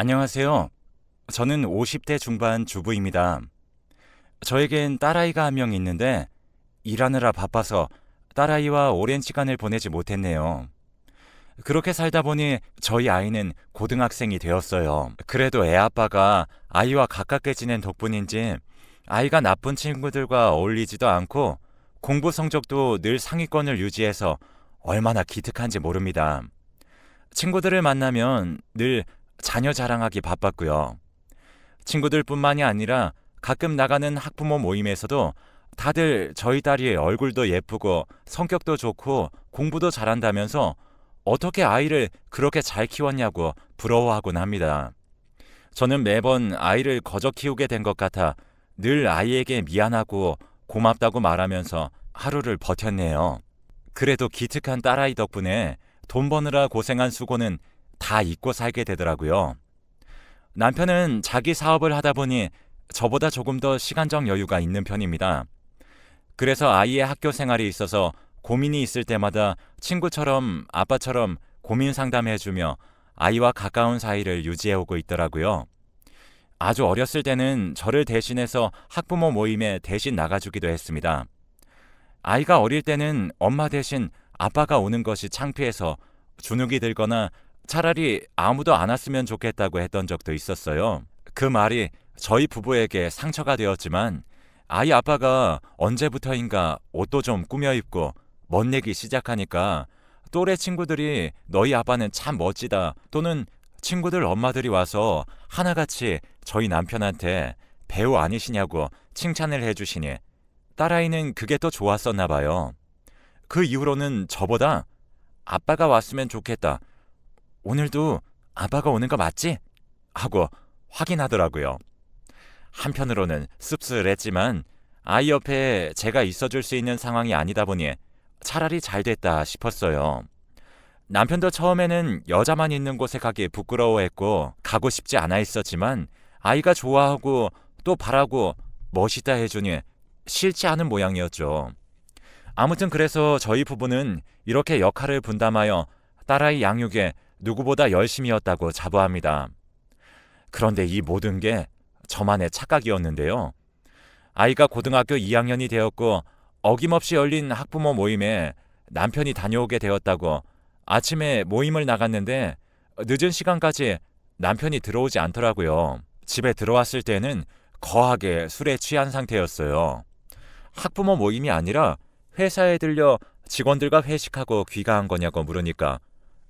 안녕하세요. 저는 50대 중반 주부입니다. 저에겐 딸아이가 한 명 있는데 일하느라 바빠서 딸아이와 오랜 시간을 보내지 못했네요. 그렇게 살다 보니 저희 아이는 고등학생이 되었어요. 그래도 애 아빠가 아이와 가깝게 지낸 덕분인지 아이가 나쁜 친구들과 어울리지도 않고 공부 성적도 늘 상위권을 유지해서 얼마나 기특한지 모릅니다. 친구들을 만나면 늘 자녀 자랑하기 바빴고요. 친구들뿐만이 아니라 가끔 나가는 학부모 모임에서도 다들 저희 딸이 얼굴도 예쁘고 성격도 좋고 공부도 잘한다면서 어떻게 아이를 그렇게 잘 키웠냐고 부러워하곤 합니다. 저는 매번 아이를 거저 키우게 된 것 같아 늘 아이에게 미안하고 고맙다고 말하면서 하루를 버텼네요. 그래도 기특한 딸아이 덕분에 돈 버느라 고생한 수고는 다 잊고 살게 되더라고요. 남편은 자기 사업을 하다 보니 저보다 조금 더 시간적 여유가 있는 편입니다. 그래서 아이의 학교 생활이 있어서 고민이 있을 때마다 친구처럼 아빠처럼 고민 상담해주며 아이와 가까운 사이를 유지해오고 있더라고요. 아주 어렸을 때는 저를 대신해서 학부모 모임에 대신 나가주기도 했습니다. 아이가 어릴 때는 엄마 대신 아빠가 오는 것이 창피해서 주눅이 들거나 차라리 아무도 안 왔으면 좋겠다고 했던 적도 있었어요. 그 말이 저희 부부에게 상처가 되었지만 아이 아빠가 언제부터인가 옷도 좀 꾸며 입고 멋내기 시작하니까 또래 친구들이 너희 아빠는 참 멋지다 또는 친구들 엄마들이 와서 하나같이 저희 남편한테 배우 아니시냐고 칭찬을 해주시니 딸아이는 그게 또 좋았었나 봐요. 그 이후로는 저보다 아빠가 왔으면 좋겠다. 오늘도 아빠가 오는 거 맞지? 하고 확인하더라고요. 한편으로는 씁쓸했지만 아이 옆에 제가 있어줄 수 있는 상황이 아니다 보니 차라리 잘 됐다 싶었어요. 남편도 처음에는 여자만 있는 곳에 가기 부끄러워했고 가고 싶지 않아 했었지만 아이가 좋아하고 또 바라고 멋있다 해주니 싫지 않은 모양이었죠. 아무튼 그래서 저희 부부는 이렇게 역할을 분담하여 딸아이 양육에 누구보다 열심이었다고 자부합니다. 그런데 이 모든 게 저만의 착각이었는데요. 아이가 고등학교 2학년이 되었고 어김없이 열린 학부모 모임에 남편이 다녀오게 되었다고 아침에 모임을 나갔는데 늦은 시간까지 남편이 들어오지 않더라고요. 집에 들어왔을 때는 거하게 술에 취한 상태였어요. 학부모 모임이 아니라 회사에 들려 직원들과 회식하고 귀가한 거냐고 물으니까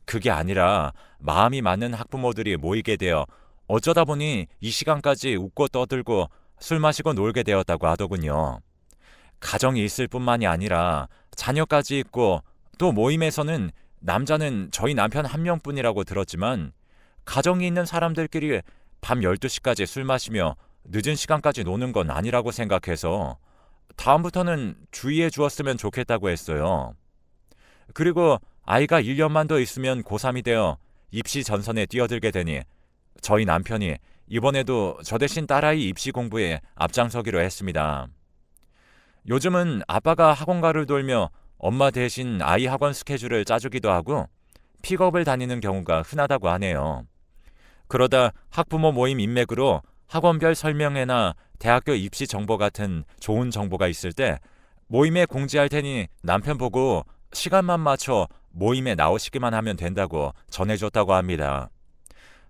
그게 아니라 마음이 맞는 학부모들이 모이게 되어 어쩌다 보니 이 시간까지 웃고 떠들고 술 마시고 놀게 되었다고 하더군요. 가정이 있을 뿐만이 아니라 자녀까지 있고 또 모임에서는 남자는 저희 남편 한 명뿐이라고 들었지만 가정이 있는 사람들끼리 밤 12시까지 술 마시며 늦은 시간까지 노는 건 아니라고 생각해서 다음부터는 주의해 주었으면 좋겠다고 했어요. 그리고 아이가 1년만 더 있으면 고3이 되어 입시 전선에 뛰어들게 되니 저희 남편이 이번에도 저 대신 딸아이 입시 공부에 앞장서기로 했습니다. 요즘은 아빠가 학원가를 돌며 엄마 대신 아이 학원 스케줄을 짜주기도 하고 픽업을 다니는 경우가 흔하다고 하네요. 그러다 학부모 모임 인맥으로 학원별 설명회나 대학교 입시 정보 같은 좋은 정보가 있을 때 모임에 공지할 테니 남편 보고 시간만 맞춰 모임에 나오시기만 하면 된다고 전해줬다고 합니다.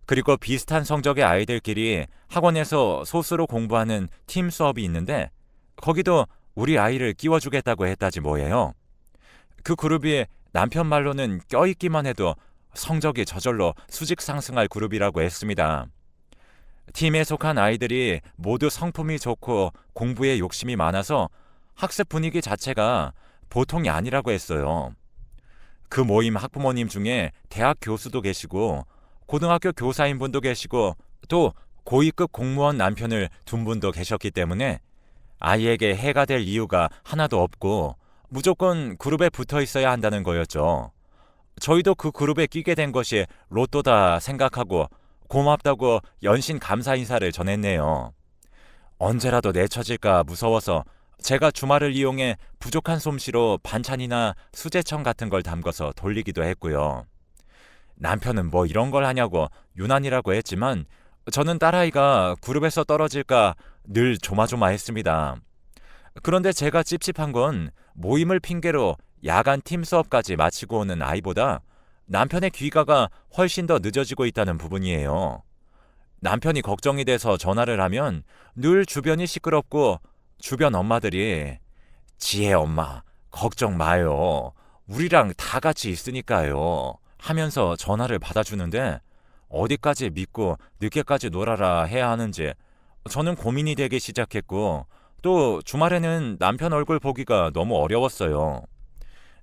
그리고 비슷한 성적의 아이들끼리 학원에서 소수로 공부하는 팀 수업이 있는데 거기도 우리 아이를 끼워주겠다고 했다지 뭐예요. 그 그룹이 남편 말로는 껴있기만 해도 성적이 저절로 수직 상승할 그룹이라고 했습니다. 팀에 속한 아이들이 모두 성품이 좋고 공부에 욕심이 많아서 학습 분위기 자체가 보통이 아니라고 했어요. 그 모임 학부모님 중에 대학 교수도 계시고 고등학교 교사인 분도 계시고 또 고위급 공무원 남편을 둔 분도 계셨기 때문에 아이에게 해가 될 이유가 하나도 없고 무조건 그룹에 붙어 있어야 한다는 거였죠. 저희도 그 그룹에 끼게 된 것이 로또다 생각하고 고맙다고 연신 감사 인사를 전했네요. 언제라도 내쳐질까 무서워서 제가 주말을 이용해 부족한 솜씨로 반찬이나 수제청 같은 걸 담궈서 돌리기도 했고요. 남편은 뭐 이런 걸 하냐고 유난이라고 했지만 저는 딸아이가 그룹에서 떨어질까 늘 조마조마했습니다. 그런데 제가 찝찝한 건 모임을 핑계로 야간 팀 수업까지 마치고 오는 아이보다 남편의 귀가가 훨씬 더 늦어지고 있다는 부분이에요. 남편이 걱정이 돼서 전화를 하면 늘 주변이 시끄럽고 주변 엄마들이 지혜 엄마 걱정 마요. 우리랑 다 같이 있으니까요. 하면서 전화를 받아주는데 어디까지 믿고 늦게까지 놀아라 해야 하는지 저는 고민이 되기 시작했고 또 주말에는 남편 얼굴 보기가 너무 어려웠어요.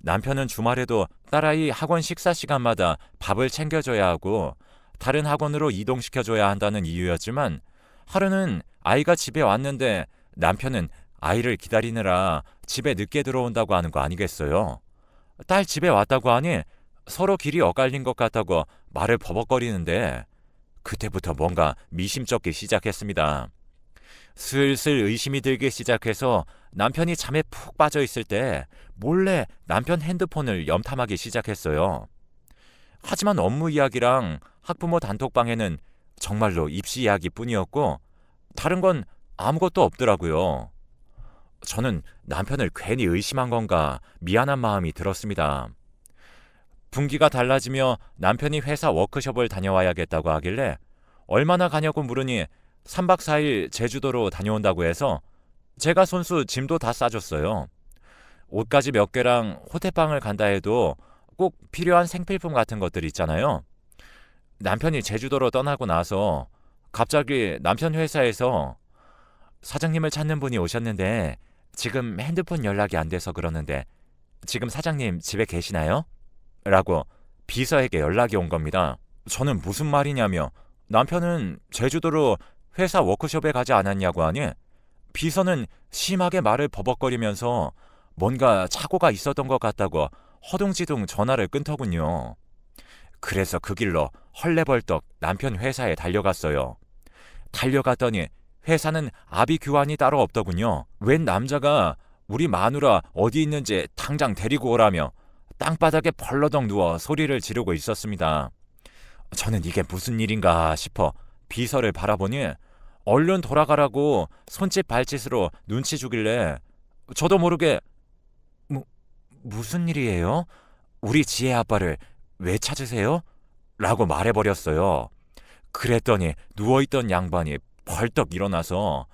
남편은 주말에도 딸아이 학원 식사 시간마다 밥을 챙겨줘야 하고 다른 학원으로 이동시켜줘야 한다는 이유였지만 하루는 아이가 집에 왔는데 남편은 아이를 기다리느라 집에 늦게 들어온다고 하는 거 아니겠어요? 딸 집에 왔다고 하니 서로 길이 엇갈린 것 같다고 말을 버벅거리는데 그때부터 뭔가 미심쩍기 시작했습니다. 슬슬 의심이 들기 시작해서 남편이 잠에 푹 빠져 있을 때 몰래 남편 핸드폰을 염탐하기 시작했어요. 하지만 업무 이야기랑 학부모 단톡방에는 정말로 입시 이야기뿐이었고 다른 건 아무것도 없더라고요. 저는 남편을 괜히 의심한 건가 미안한 마음이 들었습니다. 분기가 달라지며 남편이 회사 워크숍을 다녀와야겠다고 하길래 얼마나 가냐고 물으니 3박 4일 제주도로 다녀온다고 해서 제가 손수 짐도 다 싸줬어요. 옷가지 몇 개랑 호텔방을 간다 해도 꼭 필요한 생필품 같은 것들 있잖아요. 남편이 제주도로 떠나고 나서 갑자기 남편 회사에서 사장님을 찾는 분이 오셨는데 지금 핸드폰 연락이 안 돼서 그러는데 지금 사장님 집에 계시나요? 라고 비서에게 연락이 온 겁니다. 저는 무슨 말이냐며 남편은 제주도로 회사 워크숍에 가지 않았냐고 하니 비서는 심하게 말을 버벅거리면서 뭔가 착오가 있었던 것 같다고 허둥지둥 전화를 끊더군요. 그래서 그 길로 헐레벌떡 남편 회사에 달려갔어요. 달려갔더니 회사는 아비 규환이 따로 없더군요. 웬 남자가 우리 마누라 어디 있는지 당장 데리고 오라며 땅바닥에 벌러덩 누워 소리를 지르고 있었습니다. 저는 이게 무슨 일인가 싶어 비서를 바라보니 얼른 돌아가라고 손짓 발짓으로 눈치 주길래 저도 모르게 무슨 일이에요? 우리 지혜 아빠를 왜 찾으세요? 라고 말해버렸어요. 그랬더니 누워있던 양반이 벌떡 일어나서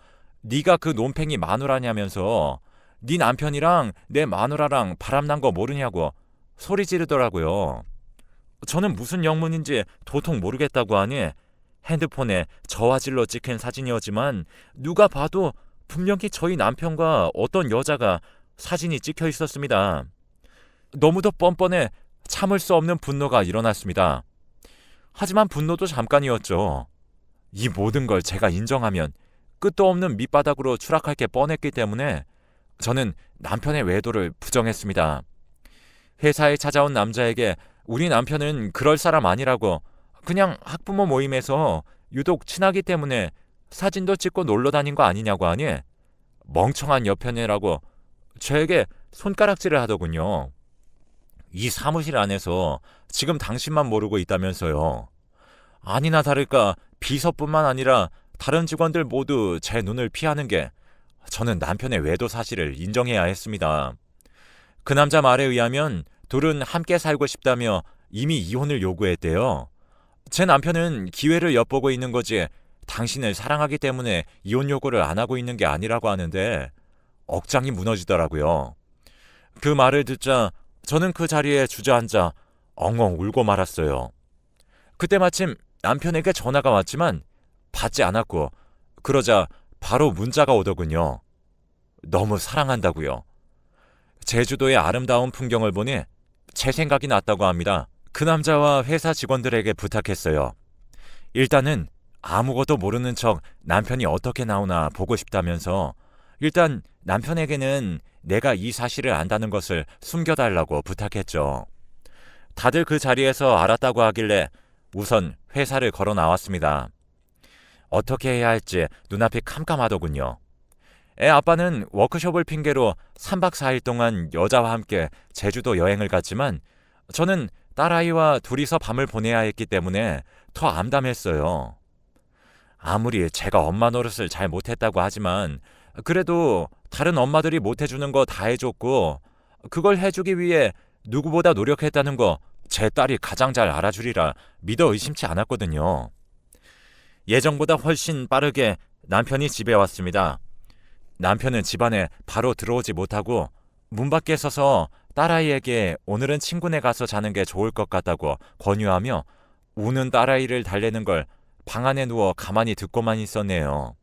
네가 그 논팽이 마누라냐면서 네 남편이랑 내 마누라랑 바람난 거 모르냐고 소리 지르더라고요. 저는 무슨 영문인지 도통 모르겠다고 하니 핸드폰에 저화질로 찍힌 사진이었지만 누가 봐도 분명히 저희 남편과 어떤 여자가 사진이 찍혀 있었습니다. 너무도 뻔뻔해 참을 수 없는 분노가 일어났습니다. 하지만 분노도 잠깐이었죠. 이 모든 걸 제가 인정하면 끝도 없는 밑바닥으로 추락할 게 뻔했기 때문에 저는 남편의 외도를 부정했습니다. 회사에 찾아온 남자에게 우리 남편은 그럴 사람 아니라고 그냥 학부모 모임에서 유독 친하기 때문에 사진도 찍고 놀러 다닌 거 아니냐고 하니 멍청한 여편이라고 저에게 손가락질을 하더군요. 이 사무실 안에서 지금 당신만 모르고 있다면서요. 아니나 다를까 비서뿐만 아니라 다른 직원들 모두 제 눈을 피하는 게 저는 남편의 외도 사실을 인정해야 했습니다. 그 남자 말에 의하면 둘은 함께 살고 싶다며 이미 이혼을 요구했대요. 제 남편은 기회를 엿보고 있는 거지 당신을 사랑하기 때문에 이혼 요구를 안 하고 있는 게 아니라고 하는데 억장이 무너지더라고요. 그 말을 듣자 저는 그 자리에 주저앉아 엉엉 울고 말았어요. 그때 마침 남편에게 전화가 왔지만 받지 않았고 그러자 바로 문자가 오더군요. 너무 사랑한다고요. 제주도의 아름다운 풍경을 보니 제 생각이 났다고 합니다. 그 남자와 회사 직원들에게 부탁했어요. 일단은 아무것도 모르는 척 남편이 어떻게 나오나 보고 싶다면서 일단 남편에게는 내가 이 사실을 안다는 것을 숨겨달라고 부탁했죠. 다들 그 자리에서 알았다고 하길래 우선 회사를 걸어 나왔습니다. 어떻게 해야 할지 눈앞이 캄캄하더군요. 애 아빠는 워크숍을 핑계로 3박 4일 동안 여자와 함께 제주도 여행을 갔지만 저는 딸아이와 둘이서 밤을 보내야 했기 때문에 더 암담했어요. 아무리 제가 엄마 노릇을 잘 못했다고 하지만 그래도 다른 엄마들이 못해주는 거 다 해줬고 그걸 해주기 위해 누구보다 노력했다는 거 제 딸이 가장 잘 알아주리라 믿어 의심치 않았거든요. 예정보다 훨씬 빠르게 남편이 집에 왔습니다. 남편은 집안에 바로 들어오지 못하고 문 밖에 서서 딸아이에게 오늘은 친구네 가서 자는 게 좋을 것 같다고 권유하며 우는 딸아이를 달래는 걸 방 안에 누워 가만히 듣고만 있었네요.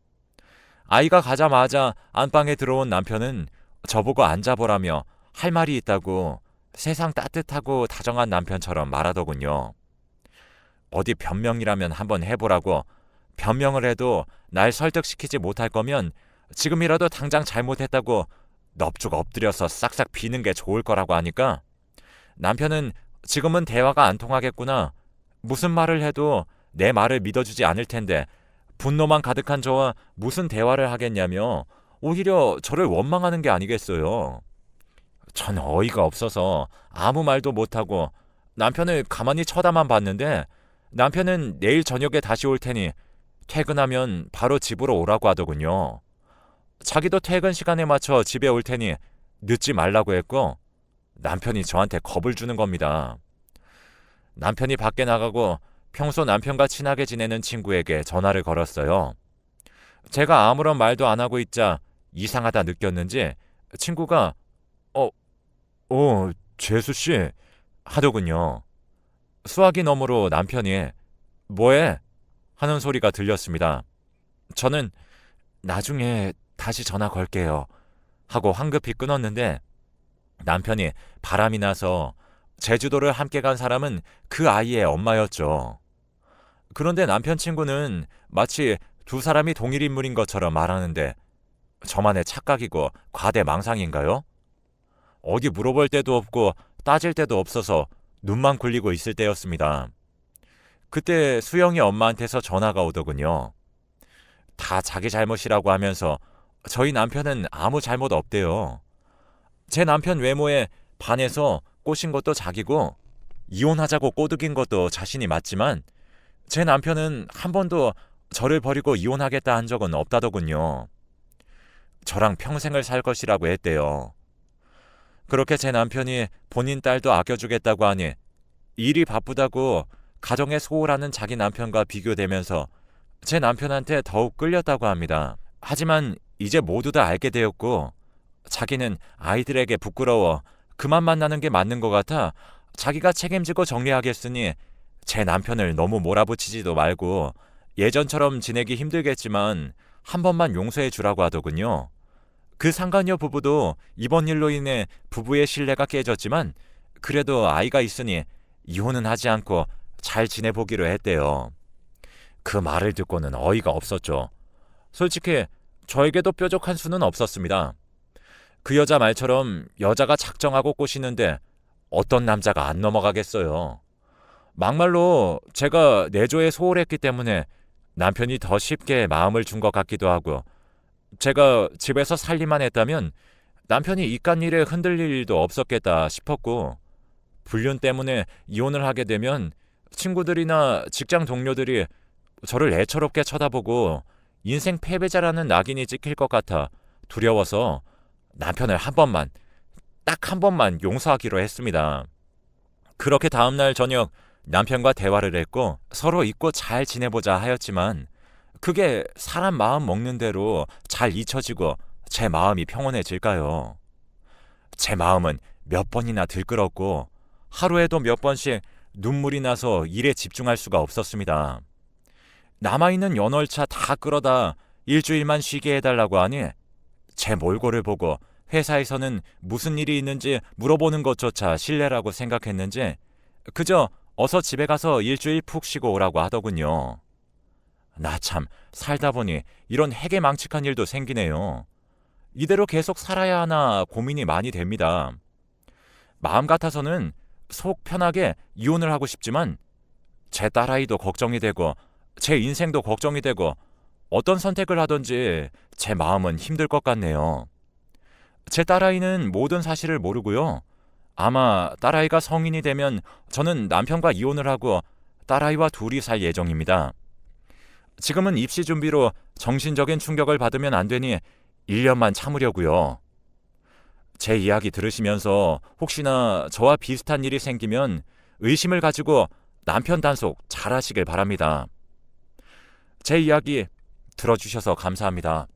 아이가 가자마자 안방에 들어온 남편은 저보고 앉아보라며 할 말이 있다고 세상 따뜻하고 다정한 남편처럼 말하더군요. 어디 변명이라면 한번 해보라고, 변명을 해도 날 설득시키지 못할 거면 지금이라도 당장 잘못했다고 넙죽 엎드려서 싹싹 비는 게 좋을 거라고 하니까 남편은 지금은 대화가 안 통하겠구나, 무슨 말을 해도 내 말을 믿어주지 않을 텐데 분노만 가득한 저와 무슨 대화를 하겠냐며 오히려 저를 원망하는 게 아니겠어요. 전 어이가 없어서 아무 말도 못하고 남편을 가만히 쳐다만 봤는데 남편은 내일 저녁에 다시 올 테니 퇴근하면 바로 집으로 오라고 하더군요. 자기도 퇴근 시간에 맞춰 집에 올 테니 늦지 말라고 했고 남편이 저한테 겁을 주는 겁니다. 남편이 밖에 나가고 평소 남편과 친하게 지내는 친구에게 전화를 걸었어요. 제가 아무런 말도 안 하고 있자 이상하다 느꼈는지 친구가 재수씨 하더군요. 수화기 너머로 남편이 뭐해? 하는 소리가 들렸습니다. 저는 나중에 다시 전화 걸게요 하고 황급히 끊었는데 남편이 바람이 나서 제주도를 함께 간 사람은 그 아이의 엄마였죠. 그런데 남편 친구는 마치 두 사람이 동일 인물인 것처럼 말하는데 저만의 착각이고 과대망상인가요? 어디 물어볼 데도 없고 따질 데도 없어서 눈만 굴리고 있을 때였습니다. 그때 수영이 엄마한테서 전화가 오더군요. 다 자기 잘못이라고 하면서 저희 남편은 아무 잘못 없대요. 제 남편 외모에 반해서 꼬신 것도 자기고 이혼하자고 꼬드긴 것도 자신이 맞지만 제 남편은 한 번도 저를 버리고 이혼하겠다 한 적은 없다더군요. 저랑 평생을 살 것이라고 했대요. 그렇게 제 남편이 본인 딸도 아껴주겠다고 하니 일이 바쁘다고 가정에 소홀하는 자기 남편과 비교되면서 제 남편한테 더욱 끌렸다고 합니다. 하지만 이제 모두 다 알게 되었고 자기는 아이들에게 부끄러워 그만 만나는 게 맞는 것 같아 자기가 책임지고 정리하겠으니 제 남편을 너무 몰아붙이지도 말고 예전처럼 지내기 힘들겠지만 한 번만 용서해 주라고 하더군요. 그 상간녀 부부도 이번 일로 인해 부부의 신뢰가 깨졌지만 그래도 아이가 있으니 이혼은 하지 않고 잘 지내보기로 했대요. 그 말을 듣고는 어이가 없었죠. 솔직히 저에게도 뾰족한 수는 없었습니다. 그 여자 말처럼 여자가 작정하고 꼬시는데 어떤 남자가 안 넘어가겠어요. 막말로 제가 내조에 소홀했기 때문에 남편이 더 쉽게 마음을 준 것 같기도 하고 제가 집에서 살림만 했다면 남편이 이깟일에 흔들릴 일도 없었겠다 싶었고 불륜 때문에 이혼을 하게 되면 친구들이나 직장 동료들이 저를 애처롭게 쳐다보고 인생 패배자라는 낙인이 찍힐 것 같아 두려워서 남편을 한 번만, 딱 한 번만 용서하기로 했습니다. 그렇게 다음날 저녁 남편과 대화를 했고 서로 잊고 잘 지내보자 하였지만 그게 사람 마음 먹는 대로 잘 잊혀지고 제 마음이 평온해질까요? 제 마음은 몇 번이나 들끓었고 하루에도 몇 번씩 눈물이 나서 일에 집중할 수가 없었습니다. 남아있는 연월차 다 끌어다 일주일만 쉬게 해달라고 하니 제 몰골을 보고 회사에서는 무슨 일이 있는지 물어보는 것조차 실례라고 생각했는지 그저 어서 집에 가서 일주일 푹 쉬고 오라고 하더군요. 나 참 살다 보니 이런 해괴망측한 일도 생기네요. 이대로 계속 살아야 하나 고민이 많이 됩니다. 마음 같아서는 속 편하게 이혼을 하고 싶지만 제 딸아이도 걱정이 되고 제 인생도 걱정이 되고 어떤 선택을 하든지 제 마음은 힘들 것 같네요. 제 딸아이는 모든 사실을 모르고요. 아마 딸아이가 성인이 되면 저는 남편과 이혼을 하고 딸아이와 둘이 살 예정입니다. 지금은 입시 준비로 정신적인 충격을 받으면 안 되니 1년만 참으려고요. 제 이야기 들으시면서 혹시나 저와 비슷한 일이 생기면 의심을 가지고 남편 단속 잘 하시길 바랍니다. 제 이야기 들어주셔서 감사합니다.